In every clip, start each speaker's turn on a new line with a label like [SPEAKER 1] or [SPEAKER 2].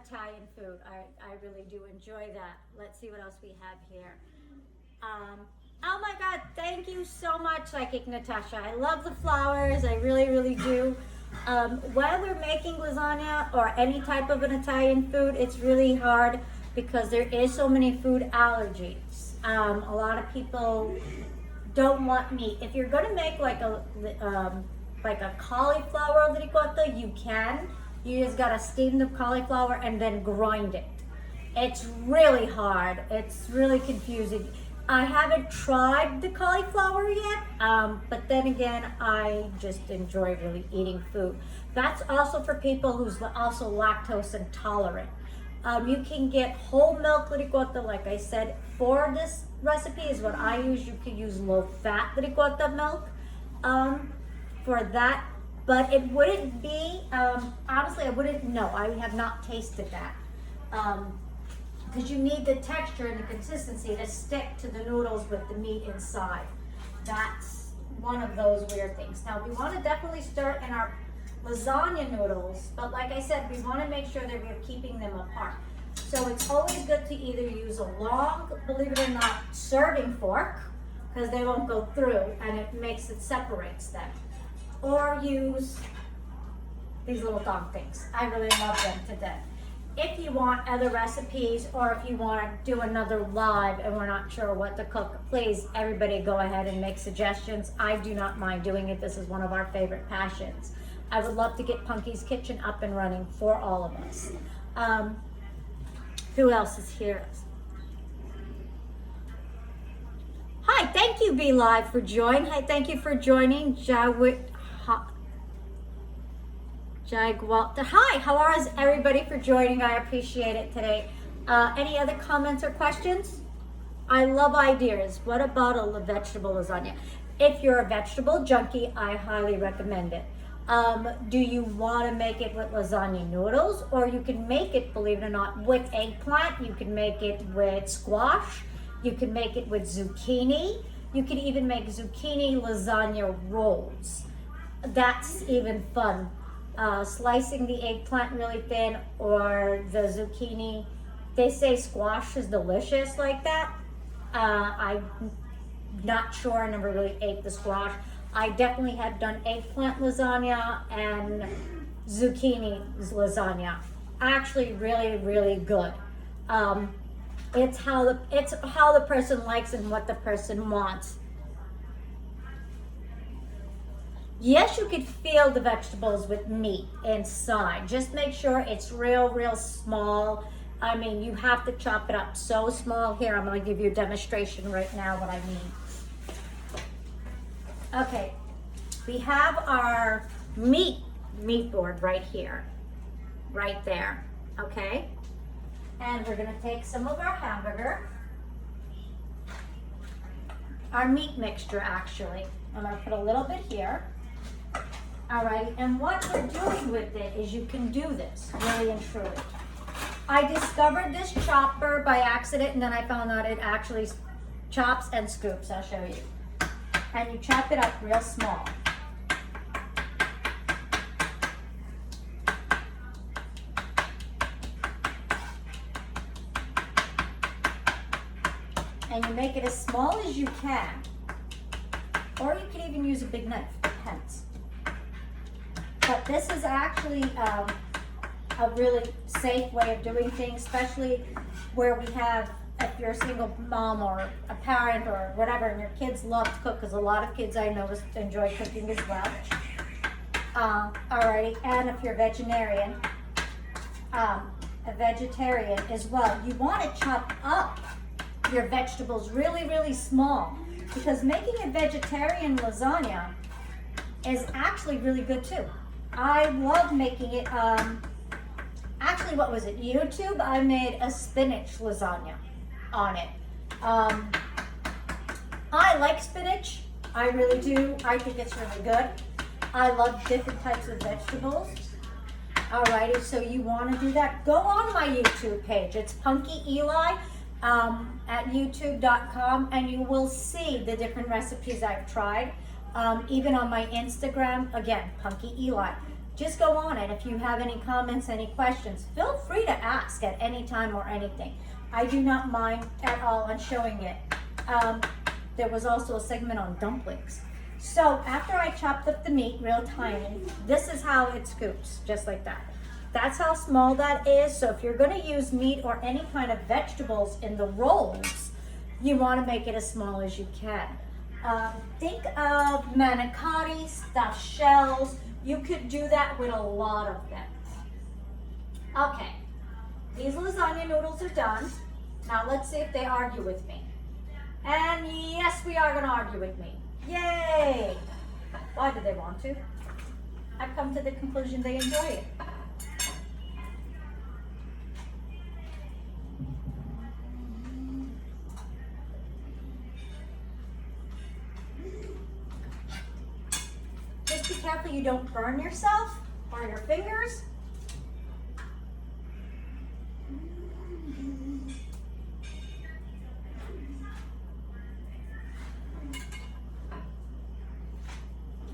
[SPEAKER 1] Italian food. I really do enjoy that. Let's see what else we have here. Oh my God, thank you so much, Psychic Natasha. I love the flowers, I really, really do. When we're making lasagna or any type of an Italian food, it's really hard because there is so many food allergies. A lot of people don't want meat. If you're gonna make like a cauliflower ricotta, you can. You just gotta steam the cauliflower and then grind it. It's really hard. It's really confusing. I haven't tried the cauliflower yet, but then again, I just enjoy really eating food. That's also for people who's also lactose intolerant. You can get whole milk ricotta, like I said. For this recipe is what I use. You can use low fat ricotta milk for that, but it wouldn't be, honestly, I wouldn't know. I have not tasted that. Because you need the texture and the consistency to stick to the noodles with the meat inside. That's one of those weird things. Now we want to definitely stir in our lasagna noodles, but like I said, we want to make sure that we're keeping them apart. So it's always good to either use a long, believe it or not, serving fork, because they won't go through and it separates them. Or use these little dog things. I really love them to death. If you want other recipes or if you want to do another live and we're not sure what to cook, please, everybody go ahead and make suggestions. I do not mind doing it. This is one of our favorite passions. I would love to get Punky's Kitchen up and running for all of us. Who else is here? Hi, thank you, Be Live, for joining. Hi, thank you for joining. Jagwalter. Hi, how is everybody for joining? I appreciate it today. Any other comments or questions? I love ideas. What about a vegetable lasagna? If you're a vegetable junkie, I highly recommend it. Do you want to make it with lasagna noodles, or you can make it, believe it or not, with eggplant? You can make it with squash. You can make it with zucchini. You can even make zucchini lasagna rolls. That's even fun. Slicing the eggplant really thin or the zucchini. They say squash is delicious like that. I'm not sure, I never really ate the squash. I definitely have done eggplant lasagna and zucchini lasagna. Actually really, really good. It's how the person likes and what the person wants. Yes, you could feel the vegetables with meat inside. Just make sure it's real small. I mean, you have to chop it up so small. Here, I'm going to give you a demonstration right now what I mean. Okay, we have our meat board right here, right there, okay? And we're going to take some of our hamburger, our meat mixture actually. I'm going to put a little bit here. Alright, and what we're doing with it is you can do this, really and truly. I discovered this chopper by accident, and then I found out it actually chops and scoops. I'll show you. And you chop it up real small. And you make it as small as you can. Or you can even use a big knife, depends. But this is actually a really safe way of doing things, especially where we have, if you're a single mom or a parent or whatever, and your kids love to cook, because a lot of kids I know enjoy cooking as well. Alrighty, and if you're a vegetarian as well, you want to chop up your vegetables really small, because making a vegetarian lasagna is actually really good too. I love making it, actually what was it, YouTube? I made a spinach lasagna on it. I like spinach, I really do. I think it's really good. I love different types of vegetables. Alrighty, so you want to do that, go on my YouTube page. It's Punky Eli at youtube.com, and you will see the different recipes I've tried. Even on my Instagram, again, Punky Eli. just go on it. If you have any comments, any questions, feel free to ask at any time or anything. I do not mind at all on showing it. There was also a segment on dumplings. So after I chopped up the meat real tiny, this is how it scoops, just like that. That's how small that is. So if you're gonna use meat or any kind of vegetables in the rolls, you wanna make it as small as you can. Think of manicotti, stuffed shells. You could do that with a lot of them. Okay, these lasagna noodles are done. Now let's see if they argue with me. And yes, we are gonna argue with me. Yay! Why do they want to? I've come to the conclusion they enjoy it. Just be careful you don't burn yourself or your fingers.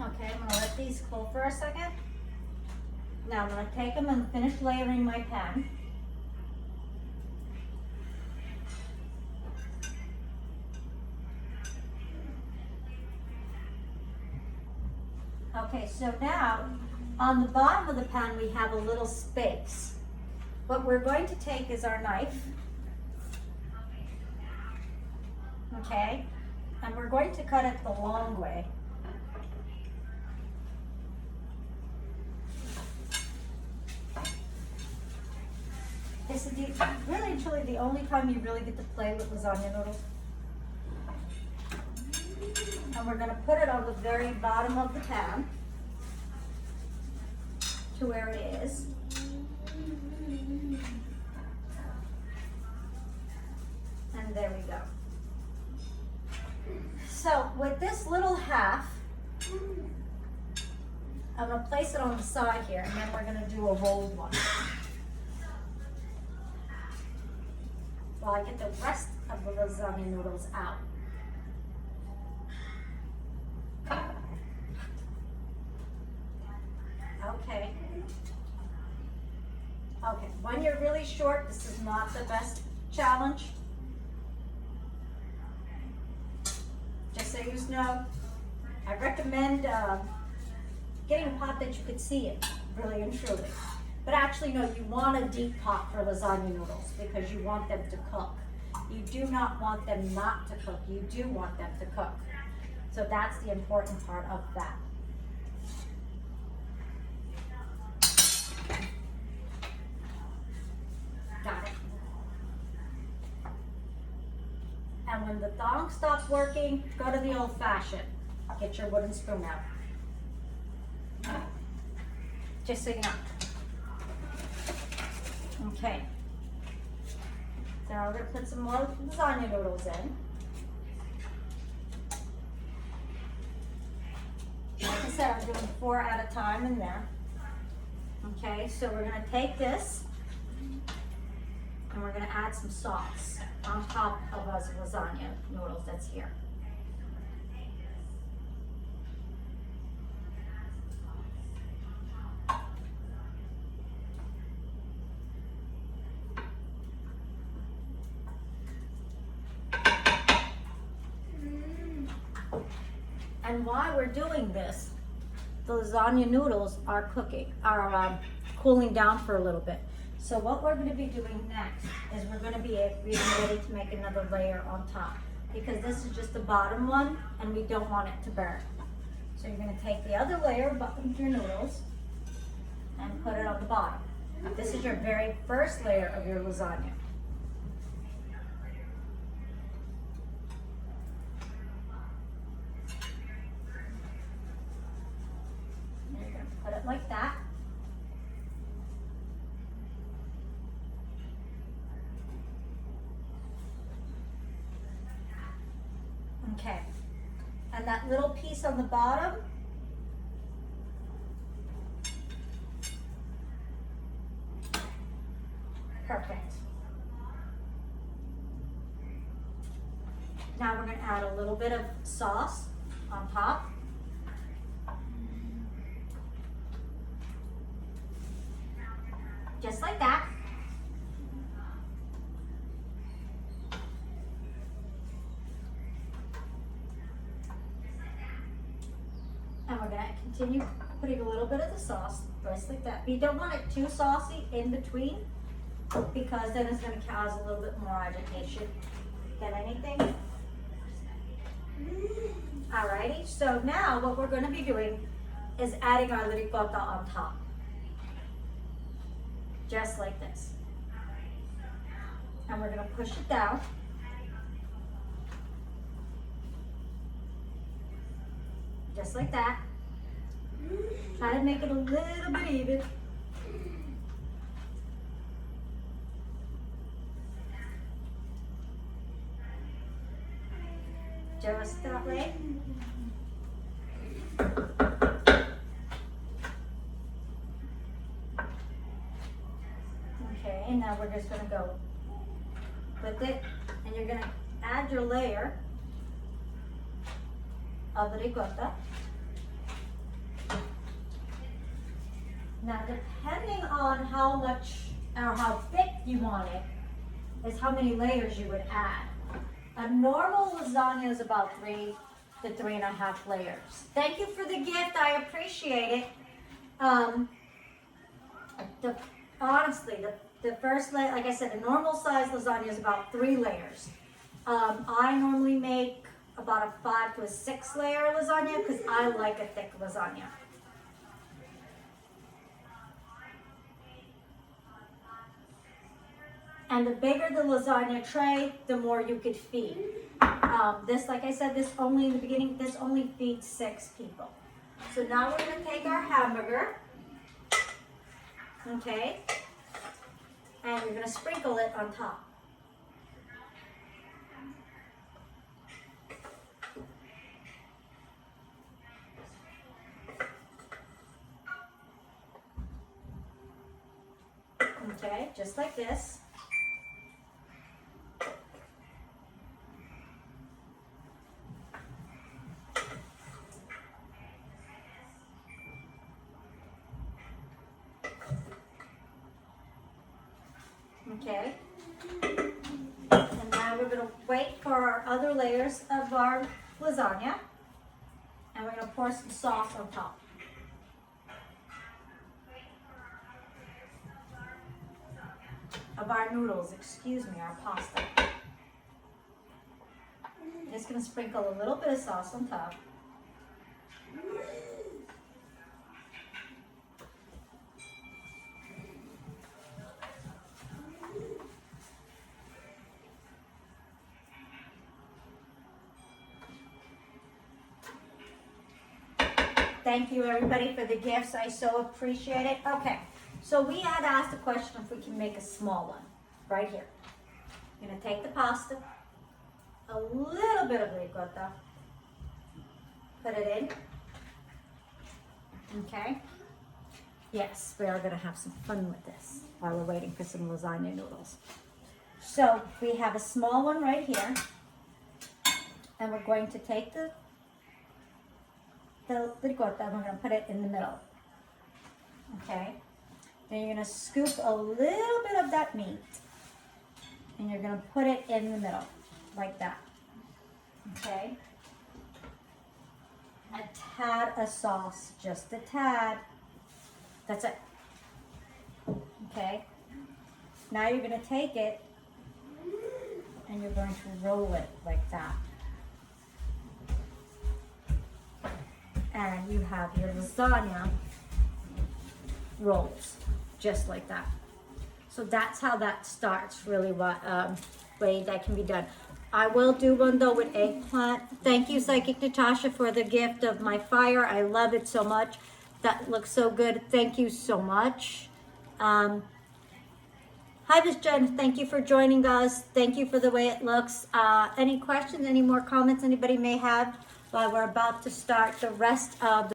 [SPEAKER 1] Okay, I'm gonna let these cool for a second. Now I'm gonna take them and finish layering my pan. Okay, so now on the bottom of the pan we have a little space. What we're going to take is our knife. Okay, and we're going to cut it the long way. This is really and truly the only time you really get to play with lasagna noodles. And we're going to put it on the very bottom of the pan to where it is. And there we go. So with this little half, I'm going to place it on the side here, and then we're going to do a rolled one. While I get the rest of the lasagna noodles out. Okay. Okay, when you're really short, this is not the best challenge. Just so you know, I recommend getting a pot that you could see it, really and truly. But actually, no, you want a deep pot for lasagna noodles because you want them to cook. You do not want them not to cook. You do want them to cook. So that's the important part of that. Got it. And when the thong stops working, go to the old fashioned. Get your wooden spoon out. Just so you know. Okay, so we're going to put some more lasagna noodles in. Like I said, I'm doing 4 at a time in there. Okay, so we're going to take this and we're going to add some sauce on top of our lasagna noodles that's here. And while we're doing this, the lasagna noodles are cooling down for a little bit. So what we're going to be doing next is we're going to be getting ready to make another layer on top, because this is just the bottom one and we don't want it to burn. So you're going to take the other layer of your noodles and put it on the bottom. This is your very first layer of your lasagna. Put it like that. Okay. And that little piece on the bottom, perfect. Now we're going to add a little bit of sauce on top. we're gonna continue putting a little bit of the sauce, just like that. You don't want it too saucy in between, because then it's gonna cause a little bit more agitation. Get anything? Alrighty, so now what we're gonna be doing is adding our liricota on top. Just like this. And we're gonna push it down. Just like that. Try to make it a little bit even. Just that way. Okay, and now we're just gonna go with it, and you're gonna add your layer of the ricotta. Now, depending on how much or how thick you want it, is how many layers you would add. A normal lasagna is about 3 to 3.5 layers. Thank you for the gift. I appreciate it. Honestly, the first layer, like I said, a normal size lasagna is about 3 layers. I normally make about a 5 to a 6 layer lasagna because I like a thick lasagna. And the bigger the lasagna tray, the more you could feed. This, like I said, this only in the beginning, this only feeds 6 people. So now we're gonna take our hamburger, okay, and you're gonna sprinkle it on top. Okay, just like this. Okay, and now we're going to wait for our other layers of our lasagna, and we're going to pour some sauce on top. Of our noodles, excuse me, our pasta. Just going to sprinkle a little bit of sauce on top. Thank you everybody for the gifts. I so appreciate it. Okay, so we had asked a question if we can make a small one right here. I'm gonna take the pasta, a little bit of ricotta, put it in. Okay. Yes, we are gonna have some fun with this while we're waiting for some lasagna noodles. So we have a small one right here, and we're going to take the ricotta, and we're going to put it in the middle. Okay? Then you're going to scoop a little bit of that meat, and you're going to put it in the middle, like that. Okay? A tad of sauce, just a tad. That's it. Okay? Now you're going to take it, and you're going to roll it like that. And you have your lasagna rolls, just like that. So that's how that starts, really, what way that can be done. I will do one though with eggplant. Thank you, Psychic Natasha, for the gift of my fire. I love it so much. That looks so good. Thank you so much. Hi, Miss Jen. Thank you for joining us. Thank you for the way it looks. Any questions, any more comments anybody may have while we're about to start the rest of the